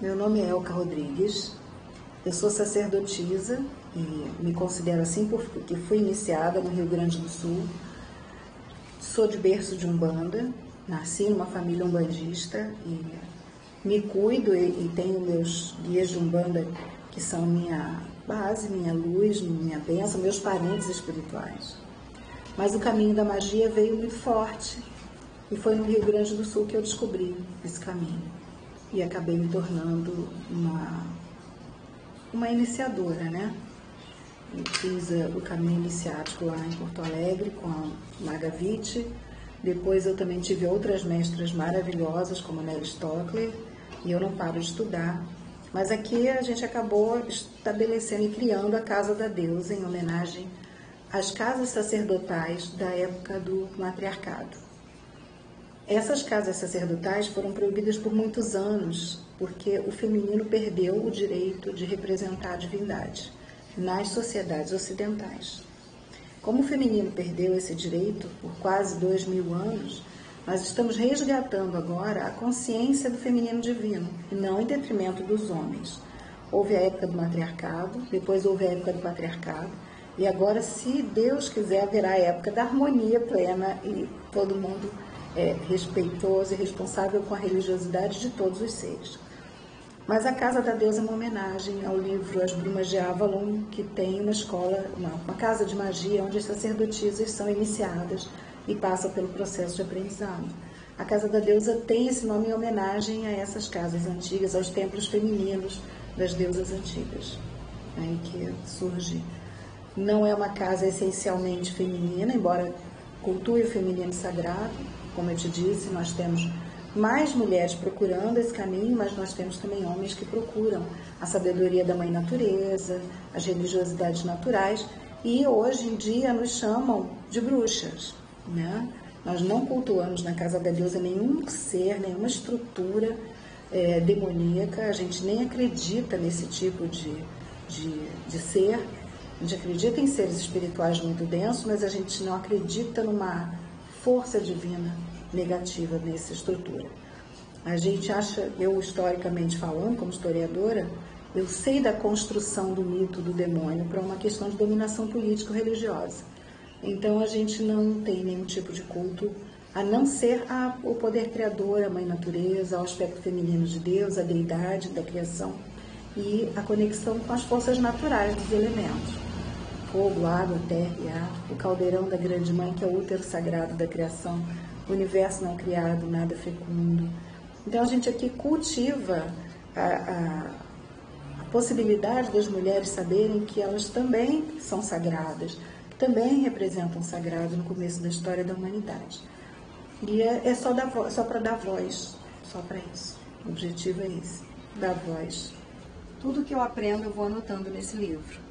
Meu nome é Elka Rodrigues, eu sou sacerdotisa e me considero assim porque fui iniciada no Rio Grande do Sul. Sou de berço de Umbanda, nasci numa família umbandista e me cuido e tenho meus guias de Umbanda que são minha base, minha luz, minha bênção, meus parentes espirituais. Mas o caminho da magia veio muito forte e foi no Rio Grande do Sul que eu descobri esse caminho. E acabei me tornando uma iniciadora, né? Eu fiz o caminho iniciático lá em Porto Alegre com a Maga Witt. Depois eu também tive outras mestras maravilhosas, como a Nelly Stockler, e eu não paro de estudar. Mas aqui a gente acabou estabelecendo e criando a Casa da Deusa em homenagem às casas sacerdotais da época do matriarcado. Essas casas sacerdotais foram proibidas por muitos anos, porque o feminino perdeu o direito de representar a divindade nas sociedades ocidentais. Como o feminino perdeu esse direito por quase 2000 anos, nós estamos resgatando agora a consciência do feminino divino, e não em detrimento dos homens. Houve a época do matriarcado, depois houve a época do patriarcado, e agora, se Deus quiser, haverá a época da harmonia plena e todo mundo respeitoso e responsável com a religiosidade de todos os seres. Mas a Casa da Deusa é uma homenagem ao livro As Brumas de Avalon, que tem uma escola, uma casa de magia onde as sacerdotisas são iniciadas e passam pelo processo de aprendizado. A Casa da Deusa tem esse nome em homenagem a essas casas antigas, aos templos femininos das deusas antigas, né, que surge. Não é uma casa essencialmente feminina, embora cultue o feminino sagrado. Como eu te disse, nós temos mais mulheres procurando esse caminho, mas nós temos também homens que procuram a sabedoria da Mãe Natureza, as religiosidades naturais, e hoje em dia nos chamam de bruxas, né? Nós não cultuamos na Casa da Deusa nenhum ser, nenhuma estrutura demoníaca, a gente nem acredita nesse tipo de ser. A gente acredita em seres espirituais muito densos, mas a gente não acredita numa força divina negativa nessa estrutura. A gente acha, eu historicamente falando, como historiadora, eu sei da construção do mito do demônio para uma questão de dominação político-religiosa. Então a gente não tem nenhum tipo de culto, a não ser o poder criador, a Mãe Natureza, o aspecto feminino de Deus, a deidade da criação e a conexão com as forças naturais dos elementos. Fogo, água, terra e ar, o caldeirão da grande mãe, que é o útero sagrado da criação, o universo não criado, nada fecundo. Então a gente aqui cultiva a possibilidade das mulheres saberem que elas também são sagradas, que também representam o sagrado no começo da história da humanidade. E é só para dar voz, só para isso. O objetivo é esse, dar voz. Tudo que eu aprendo eu vou anotando nesse livro.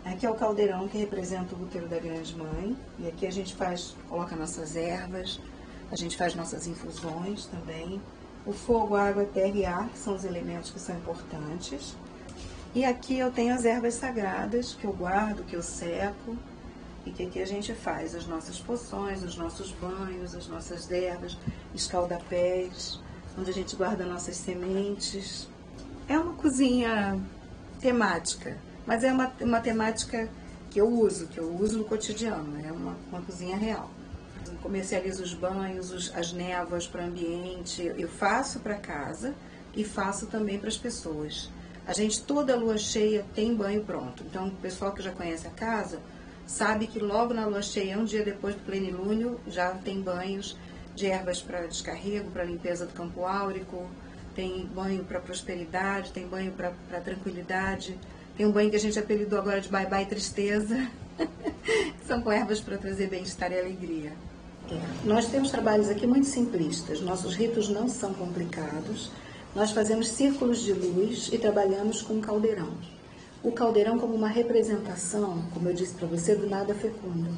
Aqui é o caldeirão que representa o útero da grande mãe, e aqui a gente coloca nossas ervas, a gente faz nossas infusões também. O fogo, a água, a terra e ar, que são os elementos que são importantes. E aqui eu tenho as ervas sagradas, que eu guardo, que eu seco, e que aqui a gente faz as nossas poções, os nossos banhos, as nossas ervas, escaldapés, onde a gente guarda nossas sementes. É uma cozinha temática. Mas é uma temática que eu uso no cotidiano, é uma cozinha real. Eu comercializo os banhos, as névoas para o ambiente, eu faço para casa e faço também para as pessoas. A gente, toda lua cheia, tem banho pronto. Então, o pessoal que já conhece a casa sabe que logo na lua cheia, um dia depois do plenilúnio, já tem banhos de ervas para descarrego, para limpeza do campo áurico, tem banho para prosperidade, tem banho para tranquilidade. Tem um banho que a gente apelidou agora de Bye Bye Tristeza, que são com ervas para trazer bem-estar e alegria. Nós temos trabalhos aqui muito simplistas, nossos ritos não são complicados, nós fazemos círculos de luz e trabalhamos com um caldeirão. O caldeirão como uma representação, como eu disse para você, do nada fecundo.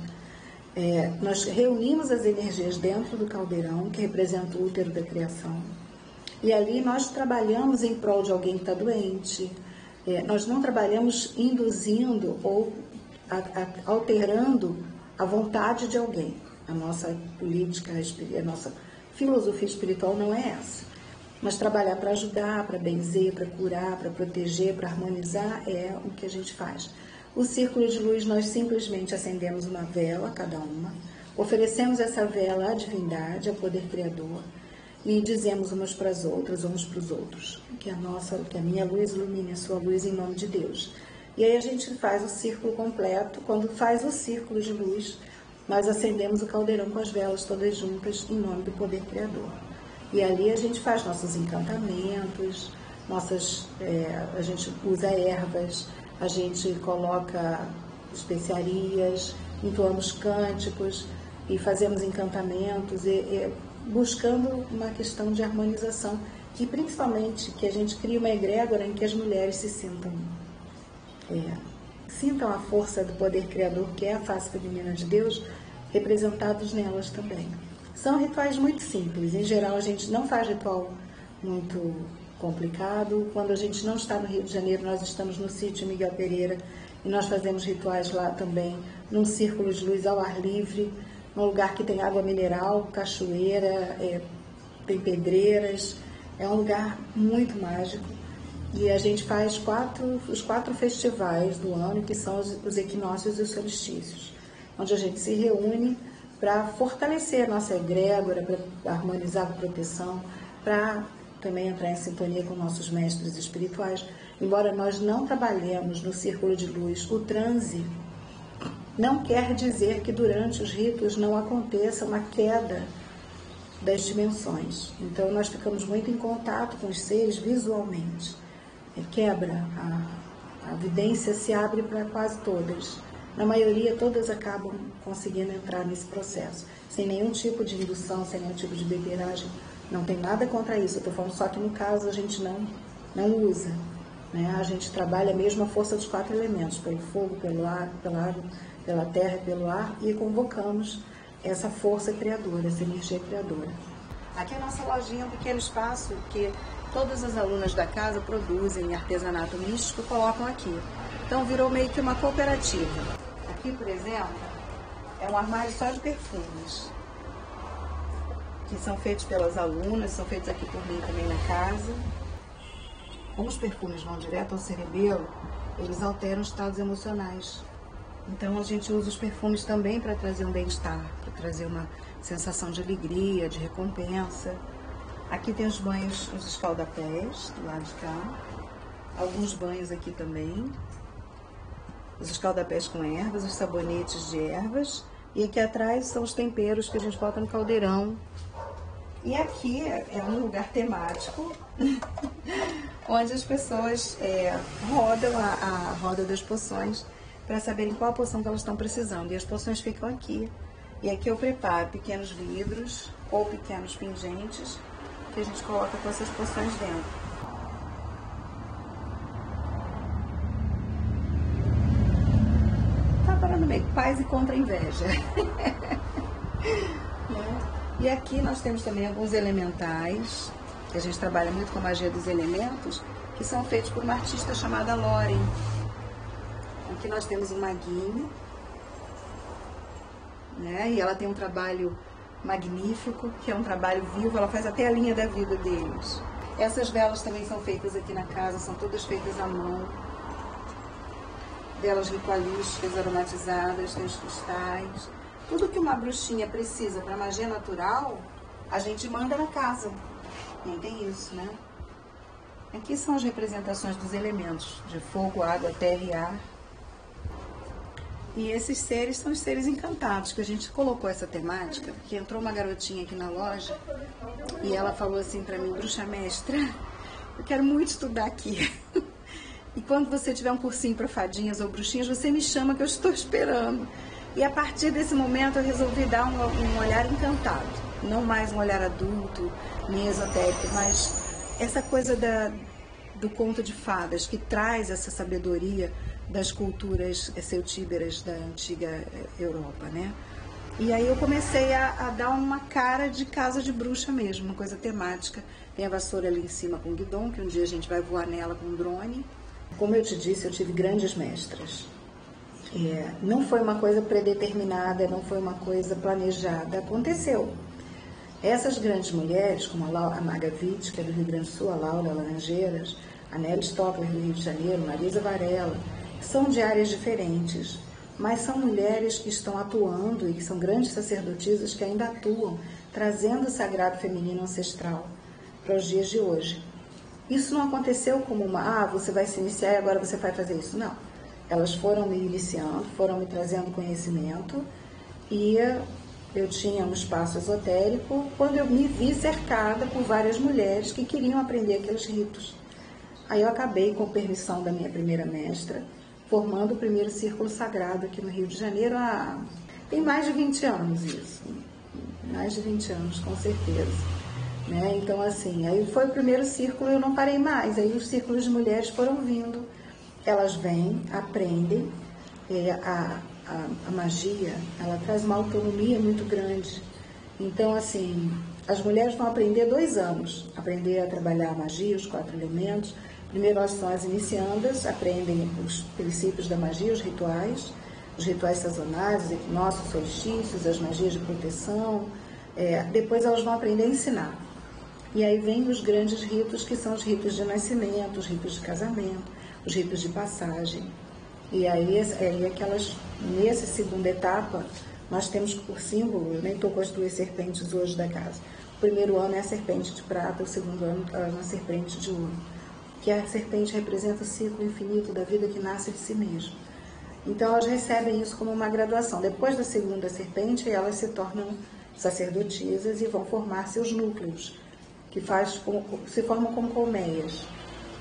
Nós reunimos as energias dentro do caldeirão, que representa o útero da criação, e ali nós trabalhamos em prol de alguém que está doente. Nós não trabalhamos induzindo ou alterando a vontade de alguém. A nossa política, a nossa filosofia espiritual não é essa. Mas trabalhar para ajudar, para benzer, para curar, para proteger, para harmonizar é o que a gente faz. O círculo de luz, nós simplesmente acendemos uma vela, cada uma, oferecemos essa vela à divindade, ao poder criador, e dizemos umas para as outras, uns para os outros, que a minha luz ilumine a sua luz em nome de Deus. E aí a gente faz o círculo completo. Quando faz o círculo de luz, nós acendemos o caldeirão com as velas todas juntas em nome do poder criador. E ali a gente faz nossos encantamentos, a gente usa ervas, a gente coloca especiarias, entoamos cânticos e fazemos encantamentos, buscando uma questão de harmonização e principalmente que a gente crie uma egrégora em que as mulheres se sintam a força do poder criador, que é a face feminina de Deus, representados nelas também. São rituais muito simples. Em geral, a gente não faz ritual muito complicado. Quando a gente não está no Rio de Janeiro, nós estamos no sítio Miguel Pereira e nós fazemos rituais lá também, num círculo de luz ao ar livre, num lugar que tem água mineral, cachoeira, tem pedreiras. É um lugar muito mágico. E a gente faz os 4 festivais do ano, que são os equinócios e os solstícios, onde a gente se reúne para fortalecer a nossa egrégora, para harmonizar a proteção, para também entrar em sintonia com nossos mestres espirituais. Embora nós não trabalhemos no círculo de luz o transe, não quer dizer que durante os ritos não aconteça uma queda das dimensões. Então nós ficamos muito em contato com os seres visualmente. Quebra, a vidência se abre para quase todas. Na maioria, todas acabam conseguindo entrar nesse processo, sem nenhum tipo de indução, sem nenhum tipo de beberagem. Não tem nada contra isso, eu estou falando só que no caso a gente não usa. Né? A gente trabalha mesmo a força dos 4 elementos, pelo fogo, pelo ar, pela terra e pelo ar, e convocamos essa força criadora, essa energia criadora. Aqui é a nossa lojinha, um pequeno espaço que todas as alunas da casa produzem artesanato místico e colocam aqui. Então virou meio que uma cooperativa. Aqui, por exemplo, é um armário só de perfumes, que são feitos pelas alunas, são feitos aqui por mim também na casa. Como os perfumes vão direto ao cerebelo, eles alteram estados emocionais. Então a gente usa os perfumes também para trazer um bem-estar, para trazer uma sensação de alegria, de recompensa. Aqui tem os banhos, os escaldapés, do lado de cá. Alguns banhos aqui também. Os escaldapés com ervas, os sabonetes de ervas. E aqui atrás são os temperos que a gente bota no caldeirão. E aqui é um lugar temático, onde as pessoas rodam a roda das poções para saberem qual poção que elas estão precisando. E as poções ficam aqui. E aqui eu preparo pequenos vidros ou pequenos pingentes que a gente coloca com essas poções dentro. Tá parando meio paz e contra a inveja. E aqui nós temos também alguns elementais, que a gente trabalha muito com a magia dos elementos, que são feitos por uma artista chamada Loren. Aqui nós temos um maguinho, né? E ela tem um trabalho magnífico, que é um trabalho vivo, ela faz até a linha da vida deles. Essas velas também são feitas aqui na casa, são todas feitas à mão. Velas ritualísticas, aromatizadas, tem os cristais. Tudo que uma bruxinha precisa para magia natural, a gente manda na casa. Nem tem isso, né? Aqui são as representações dos elementos de fogo, água, terra e ar. E esses seres são os seres encantados, que a gente colocou essa temática, porque entrou uma garotinha aqui na loja e ela falou assim para mim: bruxa mestra, eu quero muito estudar aqui. E quando você tiver um cursinho para fadinhas ou bruxinhas, você me chama que eu estou esperando. E a partir desse momento eu resolvi dar um olhar encantado, não mais um olhar adulto, nem esotérico, mas essa coisa do conto de fadas, que traz essa sabedoria das culturas celtíberas da antiga Europa, né? E aí eu comecei a dar uma cara de casa de bruxa mesmo, uma coisa temática. Tem a vassoura ali em cima com guidon, que um dia a gente vai voar nela com um drone. Como eu te disse, eu tive grandes mestras. Não foi uma coisa predeterminada, não foi uma coisa planejada, aconteceu. Essas grandes mulheres, como a Maga Witt, que é do Rio Grande do Sul, a Laura Laranjeiras, a Nelly Stockler, do Rio de Janeiro, Marisa Varela, são de áreas diferentes, mas são mulheres que estão atuando e que são grandes sacerdotisas que ainda atuam, trazendo o sagrado feminino ancestral para os dias de hoje. Isso não aconteceu como você vai se iniciar e agora você vai fazer isso. Não. Elas foram me iniciando, foram me trazendo conhecimento e eu tinha um espaço esotérico quando eu me vi cercada por várias mulheres que queriam aprender aqueles ritos. Aí eu acabei, com permissão da minha primeira mestra, formando o primeiro círculo sagrado aqui no Rio de Janeiro tem mais de 20 anos isso. Mais de 20 anos, com certeza. Né? Então, assim, aí foi o primeiro círculo e eu não parei mais. Aí os círculos de mulheres foram vindo. Elas vêm, aprendem. A magia, ela traz uma autonomia muito grande. Então, assim, as mulheres vão aprender 2 anos. Aprender a trabalhar a magia, os 4 elementos. Primeiro, elas são as iniciandas, aprendem os princípios da magia, os rituais sazonais, os equinócios, solstícios, as magias de proteção. Depois elas vão aprender a ensinar. E aí vem os grandes ritos, que são os ritos de nascimento, os ritos de casamento, os ritos de passagem. E aí, nessa segunda etapa, nós temos por símbolo, eu nem estou com as 2 serpentes hoje da casa. O primeiro ano é a serpente de prata, o segundo ano é uma serpente de ouro. Que a serpente representa o ciclo infinito da vida que nasce de si mesmo. Então, elas recebem isso como uma graduação. Depois da segunda serpente, elas se tornam sacerdotisas e vão formar seus núcleos, que se formam como colmeias.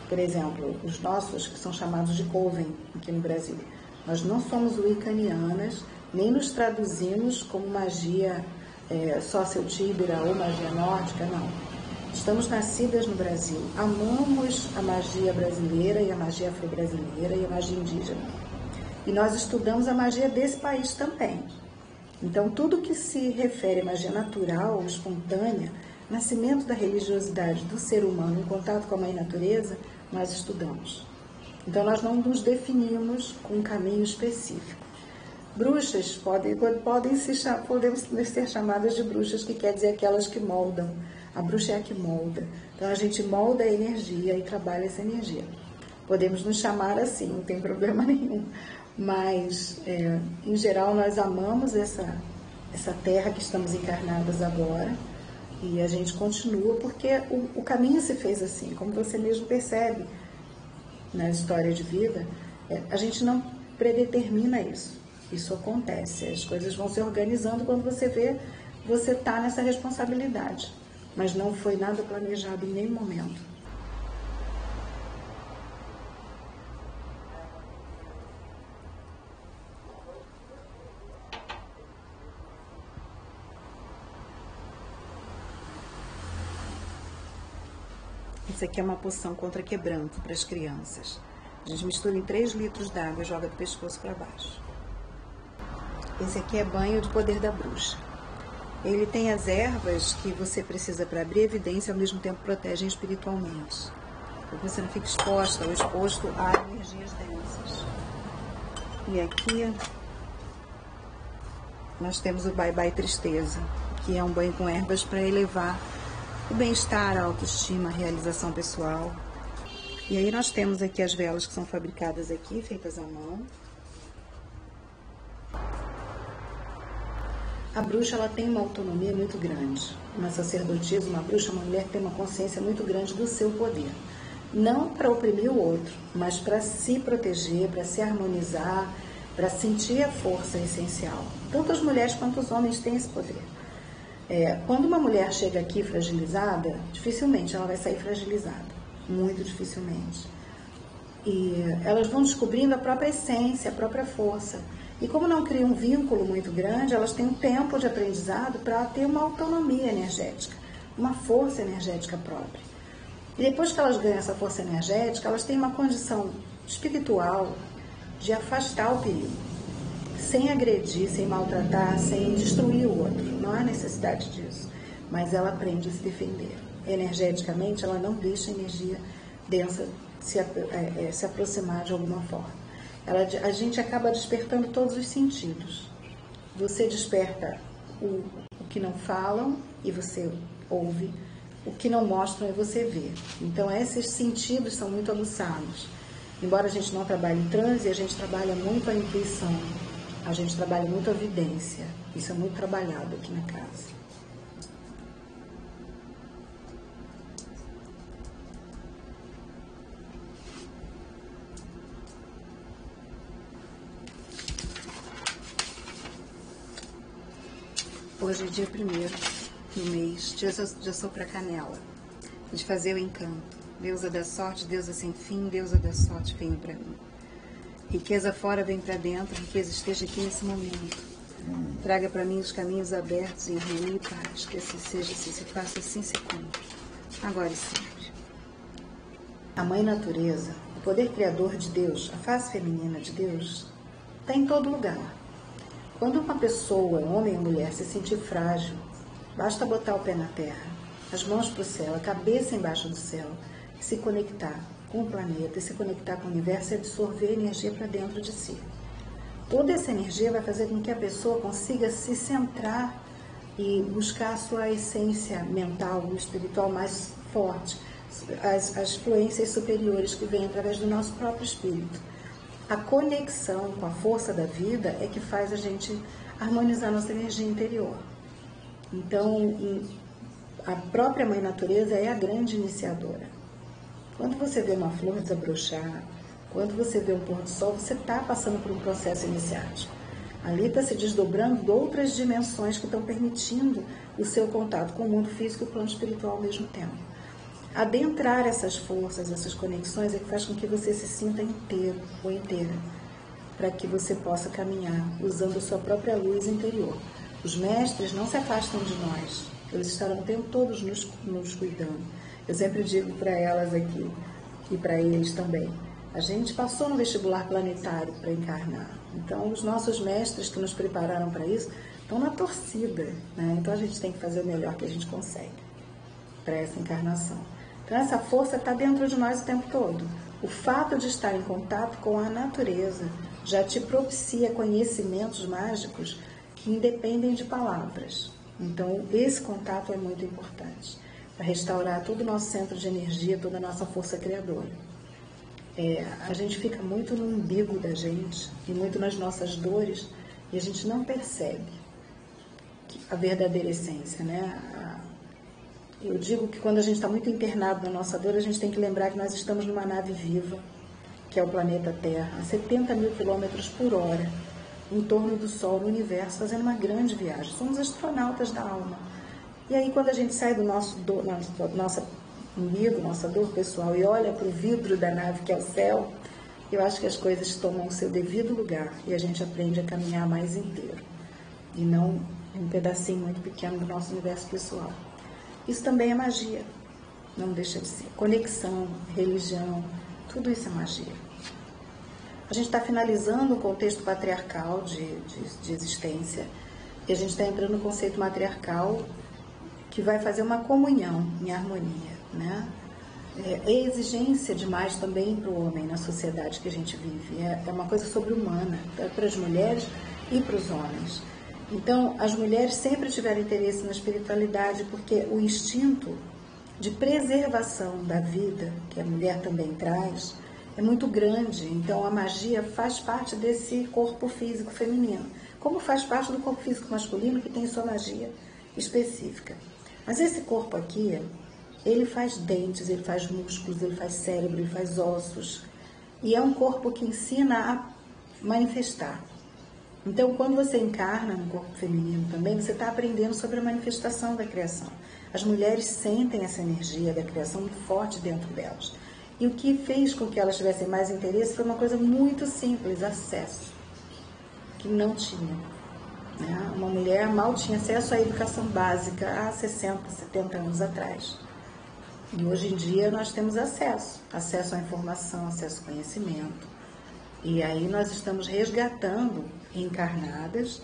Por exemplo, os nossos, que são chamados de coven aqui no Brasil. Nós não somos wiccanianas, nem nos traduzimos como magia sócio-tíbera ou magia nórdica, não. Estamos nascidas no Brasil, amamos a magia brasileira e a magia afro-brasileira e a magia indígena. E nós estudamos a magia desse país também. Então, tudo que se refere à magia natural, espontânea, nascimento da religiosidade do ser humano em contato com a mãe natureza, nós estudamos. Então, nós não nos definimos com um caminho específico. Bruxas podem ser chamadas de bruxas, que quer dizer aquelas que moldam. A bruxa é a que molda. Então, a gente molda a energia e trabalha essa energia. Podemos nos chamar assim, não tem problema nenhum. Mas, em geral, nós amamos essa terra que estamos encarnadas agora. E a gente continua porque o caminho se fez assim. Como você mesmo percebe na história de vida, a gente não predetermina isso. Isso acontece. As coisas vão se organizando quando você vê, você está nessa responsabilidade. Mas não foi nada planejado em nenhum momento. Isso aqui é uma poção contra quebranto para as crianças. A gente mistura em 3 litros d'água e joga do pescoço para baixo. Esse aqui é banho de poder da bruxa. Ele tem as ervas que você precisa para abrir evidência e ao mesmo tempo protegem espiritualmente. Para que você não fique exposta ou exposto a energias densas. E aqui nós temos o Bye Bye Tristeza, que é um banho com ervas para elevar o bem-estar, a autoestima, a realização pessoal. E aí nós temos aqui as velas que são fabricadas aqui, feitas à mão. A bruxa, ela tem uma autonomia muito grande. Uma sacerdotisa, uma bruxa, uma mulher tem uma consciência muito grande do seu poder. Não para oprimir o outro, mas para se proteger, para se harmonizar, para sentir a força essencial. Tanto as mulheres quanto os homens têm esse poder. Quando uma mulher chega aqui fragilizada, dificilmente ela vai sair fragilizada. Muito dificilmente. E elas vão descobrindo a própria essência, a própria força. E como não cria um vínculo muito grande, elas têm um tempo de aprendizado para ter uma autonomia energética, uma força energética própria. E depois que elas ganham essa força energética, elas têm uma condição espiritual de afastar o perigo, sem agredir, sem maltratar, sem destruir o outro. Não há necessidade disso. Mas ela aprende a se defender. Energeticamente, ela não deixa a energia densa se aproximar de alguma forma. A gente acaba despertando todos os sentidos. Você desperta o que não falam, e você ouve, o que não mostram e você vê. Então esses sentidos são muito aguçados. Embora a gente não trabalhe em transe, a gente trabalha muito a intuição, a gente trabalha muito a vidência. Isso é muito trabalhado aqui na casa. Hoje é dia 1º do mês, dia de soprar canela, de fazer o encanto. Deusa da sorte, deusa sem fim, deusa da sorte, vem para mim. Riqueza fora, vem para dentro, riqueza esteja aqui nesse momento. Traga para mim os caminhos abertos em harmonia e paz, que assim seja, assim se faça, assim se cumpra, agora e sempre. A Mãe Natureza, o poder criador de Deus, a face feminina de Deus, está em todo lugar. Quando uma pessoa, homem ou mulher, se sentir frágil, basta botar o pé na terra, as mãos para o céu, a cabeça embaixo do céu, e se conectar com o planeta, e se conectar com o universo e absorver energia para dentro de si. Toda essa energia vai fazer com que a pessoa consiga se centrar e buscar a sua essência mental e espiritual mais forte, as fluências superiores que vêm através do nosso próprio espírito. A conexão com a força da vida é que faz a gente harmonizar nossa energia interior. Então, a própria Mãe Natureza é a grande iniciadora. Quando você vê uma flor desabrochar, quando você vê um pôr do sol, você está passando por um processo iniciático. Ali está se desdobrando outras dimensões que estão permitindo o seu contato com o mundo físico e o plano espiritual ao mesmo tempo. Adentrar essas forças, essas conexões, é que faz com que você se sinta inteiro ou inteira, para que você possa caminhar usando a sua própria luz interior. Os mestres não se afastam de nós, eles estarão o tempo todo nos cuidando. Eu sempre digo para elas aqui, e para eles também, a gente passou no vestibular planetário para encarnar, então os nossos mestres que nos prepararam para isso estão na torcida, né? Então a gente tem que fazer o melhor que a gente consegue para essa encarnação. Então essa força está dentro de nós o tempo todo. O fato de estar em contato com a natureza já te propicia conhecimentos mágicos que independem de palavras. Então esse contato é muito importante para restaurar todo o nosso centro de energia, toda a nossa força criadora. A gente fica muito no umbigo da gente e muito nas nossas dores e a gente não percebe a verdadeira essência, né? Eu digo que quando a gente está muito internado na nossa dor, a gente tem que lembrar que nós estamos numa nave viva, que é o planeta Terra, a 70 mil quilômetros por hora, em torno do Sol, no universo, fazendo uma grande viagem. Somos astronautas da alma. E aí, quando a gente sai do nosso umbigo, nossa dor pessoal, e olha para o vidro da nave, que é o céu, eu acho que as coisas tomam o seu devido lugar e a gente aprende a caminhar mais inteiro, e não um pedacinho muito pequeno do nosso universo pessoal. Isso também é magia, não deixa de ser. Conexão, religião, tudo isso é magia. A gente está finalizando o contexto patriarcal de existência e a gente está entrando no conceito matriarcal que vai fazer uma comunhão em harmonia, né? É exigência demais também para o homem na sociedade que a gente vive. É uma coisa sobre-humana, para as mulheres e para os homens. Então, as mulheres sempre tiveram interesse na espiritualidade porque o instinto de preservação da vida, que a mulher também traz, é muito grande. Então, a magia faz parte desse corpo físico feminino, como faz parte do corpo físico masculino, que tem sua magia específica. Mas esse corpo aqui, ele faz dentes, ele faz músculos, ele faz cérebro, ele faz ossos. E é um corpo que ensina a manifestar. Então, quando você encarna no corpo feminino também, você está aprendendo sobre a manifestação da criação. As mulheres sentem essa energia da criação muito forte dentro delas. E o que fez com que elas tivessem mais interesse foi uma coisa muito simples, acesso, que não tinham. Né? Uma mulher mal tinha acesso à educação básica há 60, 70 anos atrás. E hoje em dia nós temos acesso à informação, acesso ao conhecimento. E aí nós estamos resgatando encarnadas,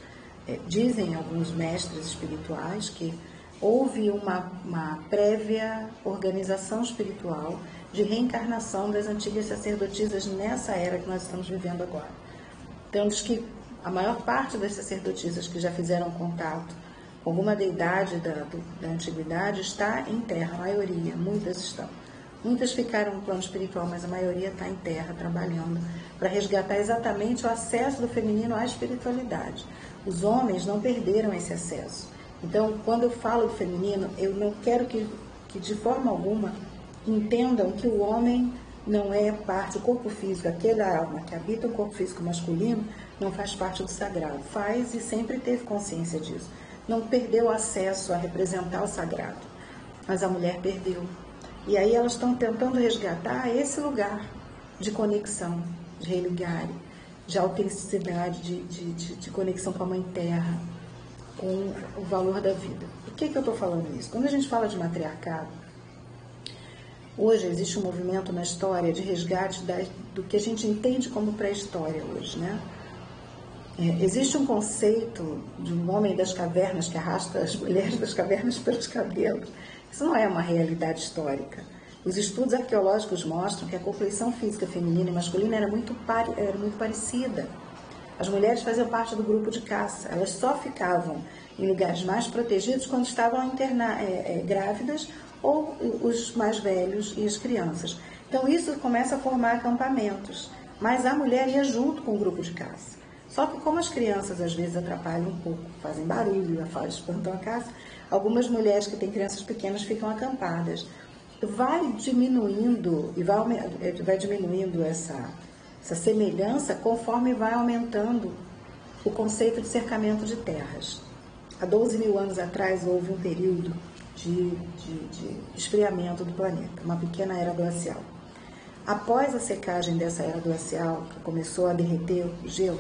dizem alguns mestres espirituais que houve uma prévia organização espiritual de reencarnação das antigas sacerdotisas nessa era que nós estamos vivendo agora. Então diz que a maior parte das sacerdotisas que já fizeram contato alguma deidade da antiguidade está em terra, a maioria, muitas estão. Muitas ficaram no plano espiritual, mas a maioria está em terra, trabalhando para resgatar exatamente o acesso do feminino à espiritualidade. Os homens não perderam esse acesso. Então, quando eu falo do feminino, eu não quero que de forma alguma entendam que o homem não é parte do corpo físico, aquela alma que habita o corpo físico masculino não faz parte do sagrado. Faz e sempre teve consciência disso. Não perdeu acesso a representar o sagrado, mas a mulher perdeu. E aí elas estão tentando resgatar esse lugar de conexão, de religar, de autenticidade, de conexão com a Mãe Terra, com o valor da vida. Por que eu estou falando isso? Quando a gente fala de matriarcado, hoje existe um movimento na história de resgate do que a gente entende como pré-história hoje, né? Existe um conceito de um homem das cavernas que arrasta as mulheres das cavernas pelos cabelos. Isso não é uma realidade histórica. Os estudos arqueológicos mostram que a composição física feminina e masculina era muito parecida. As mulheres faziam parte do grupo de caça. Elas só ficavam em lugares mais protegidos quando estavam grávidas ou os mais velhos e as crianças. Então isso começa a formar acampamentos. Mas a mulher ia junto com o grupo de caça. Só que como as crianças às vezes atrapalham um pouco, fazem barulho, espantam a caça, algumas mulheres que têm crianças pequenas ficam acampadas. Vai diminuindo essa semelhança conforme vai aumentando o conceito de cercamento de terras. Há 12 mil anos atrás houve um período de esfriamento do planeta, uma pequena era glacial. Após a secagem dessa era glacial, que começou a derreter o gelo,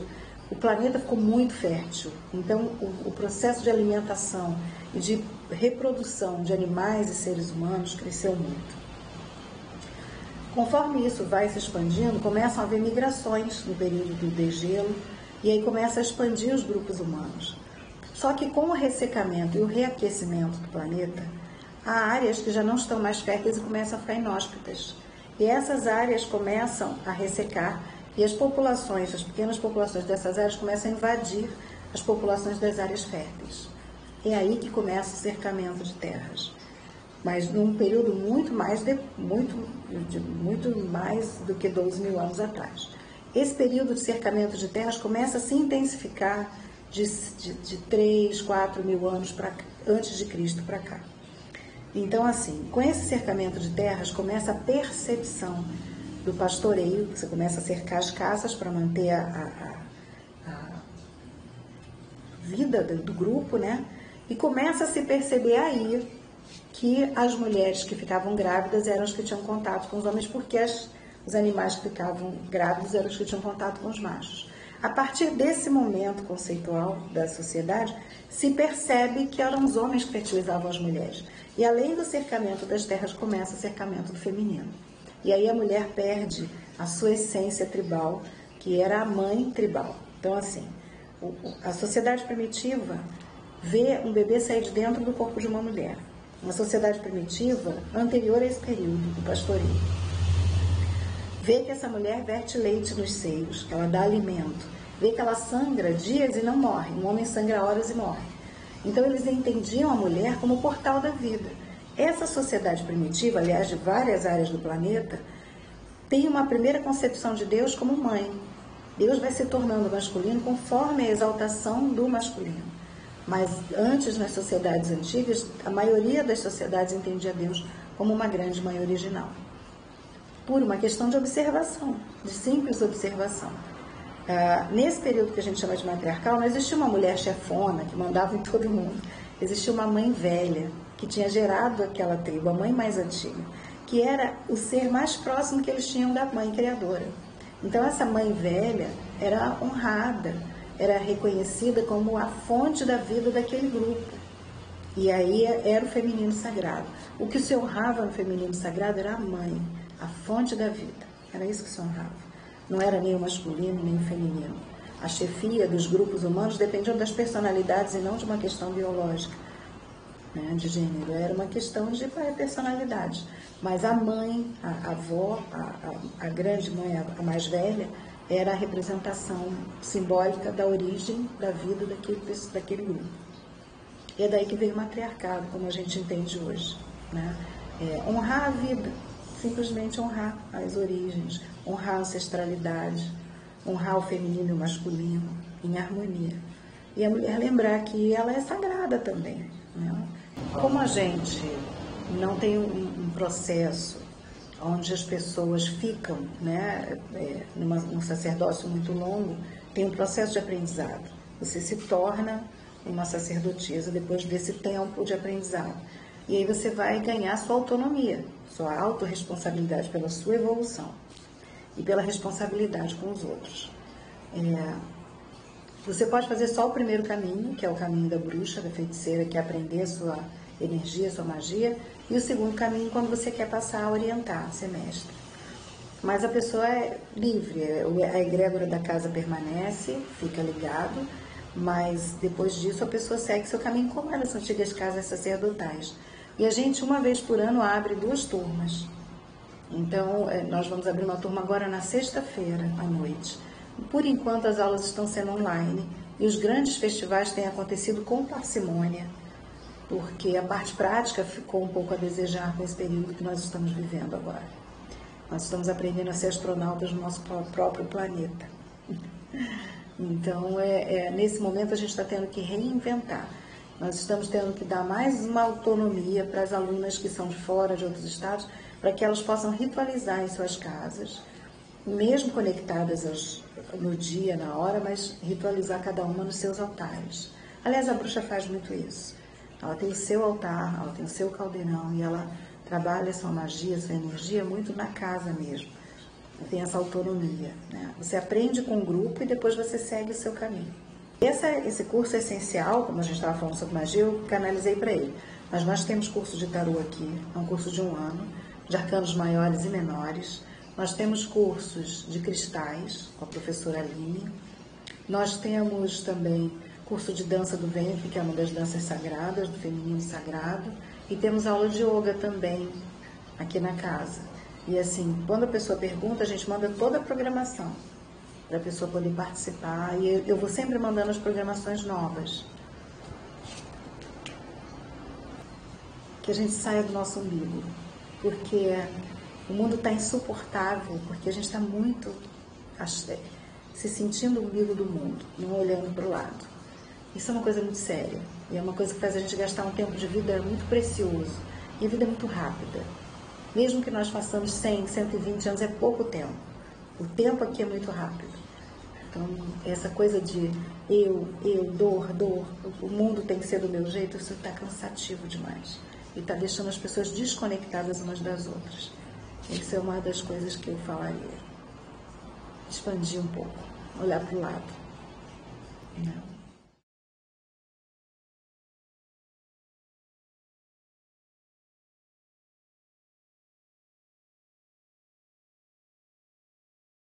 o planeta ficou muito fértil. Então, o processo de alimentação e de reprodução de animais e seres humanos cresceu muito. Conforme isso vai se expandindo, começam a haver migrações no período do degelo, e aí começa a expandir os grupos humanos. Só que com o ressecamento e o reaquecimento do planeta, há áreas que já não estão mais férteis e começam a ficar inóspitas. E essas áreas começam a ressecar e as populações, as pequenas populações dessas áreas começam a invadir as populações das áreas férteis. É aí que começa o cercamento de terras. Mas num período muito mais do que 12 mil anos atrás. Esse período de cercamento de terras começa a se intensificar de 3, 4 mil anos antes de Cristo para cá. Então, assim, com esse cercamento de terras, começa a percepção do pastoreio, você começa a cercar as casas para manter a vida do grupo, né? E começa a se perceber aí que as mulheres que ficavam grávidas eram as que tinham contato com os homens, porque os animais que ficavam grávidos eram os que tinham contato com os machos. A partir desse momento conceitual da sociedade, se percebe que eram os homens que fertilizavam as mulheres. E além do cercamento das terras, começa o cercamento do feminino. E aí a mulher perde a sua essência tribal, que era a mãe tribal. Então, assim, a sociedade primitiva vê um bebê sair de dentro do corpo de uma mulher. Uma sociedade primitiva anterior a esse período do pastoreio. Vê que essa mulher verte leite nos seios, que ela dá alimento. Vê que ela sangra dias e não morre. Um homem sangra horas e morre. Então eles entendiam a mulher como o portal da vida. Essa sociedade primitiva, aliás, de várias áreas do planeta, tem uma primeira concepção de Deus como mãe. Deus vai se tornando masculino conforme a exaltação do masculino. Mas antes, nas sociedades antigas, a maioria das sociedades entendia Deus como uma grande mãe original. Por uma questão de observação, de simples observação. Nesse período que a gente chama de matriarcal, não existia uma mulher chefona que mandava em todo mundo. Existia uma mãe velha que tinha gerado aquela tribo, a mãe mais antiga, que era o ser mais próximo que eles tinham da mãe criadora. Então essa mãe velha era honrada, era reconhecida como a fonte da vida daquele grupo. E aí era o feminino sagrado. O que se honrava no feminino sagrado era a mãe, a fonte da vida. Era isso que se honrava. Não era nem o masculino, nem o feminino. A chefia dos grupos humanos dependiam das personalidades e não de uma questão biológica, né, de gênero. Era uma questão de personalidade. Mas a mãe, a avó, a grande mãe, a mais velha, era a representação simbólica da origem da vida daquele grupo. E é daí que veio o matriarcado, como a gente entende hoje, né? Honrar a vida, simplesmente honrar as origens, honrar a ancestralidade, honrar o feminino e o masculino em harmonia. E a mulher lembrar que ela é sagrada também, né? Como a gente não tem um processo onde as pessoas ficam, né, num sacerdócio muito longo, tem um processo de aprendizado. Você se torna uma sacerdotisa depois desse tempo de aprendizado. E aí você vai ganhar sua autonomia, sua autorresponsabilidade pela sua evolução e pela responsabilidade com os outros. Você pode fazer só o primeiro caminho, que é o caminho da bruxa, da feiticeira, que é aprender a sua energia, sua magia, e o segundo caminho quando você quer passar a orientar, a ser mestre. Mas a pessoa é livre, a egrégora da casa permanece, fica ligado, mas depois disso a pessoa segue seu caminho como eram as antigas casas sacerdotais. E a gente, uma vez por ano, abre 2 turmas. Então, nós vamos abrir uma turma agora na sexta-feira à noite. Por enquanto, as aulas estão sendo online e os grandes festivais têm acontecido com parcimônia, porque a parte prática ficou um pouco a desejar com esse período que nós estamos vivendo agora. Nós estamos aprendendo a ser astronautas no nosso próprio planeta. Então, nesse momento, a gente está tendo que reinventar. Nós estamos tendo que dar mais uma autonomia para as alunas que são de fora, de outros estados, para que elas possam ritualizar em suas casas, mesmo conectadas no dia, na hora, mas ritualizar cada uma nos seus altares. Aliás, a bruxa faz muito isso. Ela tem o seu altar, ela tem o seu caldeirão e ela trabalha sua magia, sua energia muito na casa mesmo. Tem essa autonomia, né? Você aprende com o grupo e depois você segue o seu caminho. Esse curso é essencial, como a gente estava falando sobre magia, eu canalizei para ele. Mas nós temos curso de tarô aqui, é um curso de 1 ano, de arcanos maiores e menores. Nós temos cursos de cristais, com a professora Aline. Nós temos também curso de dança do ventre, que é uma das danças sagradas, do feminino sagrado. E temos aula de yoga também, aqui na casa. E assim, quando a pessoa pergunta, a gente manda toda a programação para a pessoa poder participar. E eu vou sempre mandando as programações novas. Que a gente saia do nosso umbigo, porque o mundo está insuportável, porque a gente está muito se sentindo o umbigo do mundo, não olhando para o lado. Isso é uma coisa muito séria, e é uma coisa que faz a gente gastar um tempo de vida muito precioso, e a vida é muito rápida. Mesmo que nós façamos 100, 120 anos, é pouco tempo. O tempo aqui é muito rápido. Então, essa coisa de dor, o mundo tem que ser do meu jeito, isso está cansativo demais. E está deixando as pessoas desconectadas umas das outras. Isso é uma das coisas que eu falaria. Expandir um pouco, olhar para o lado. Não.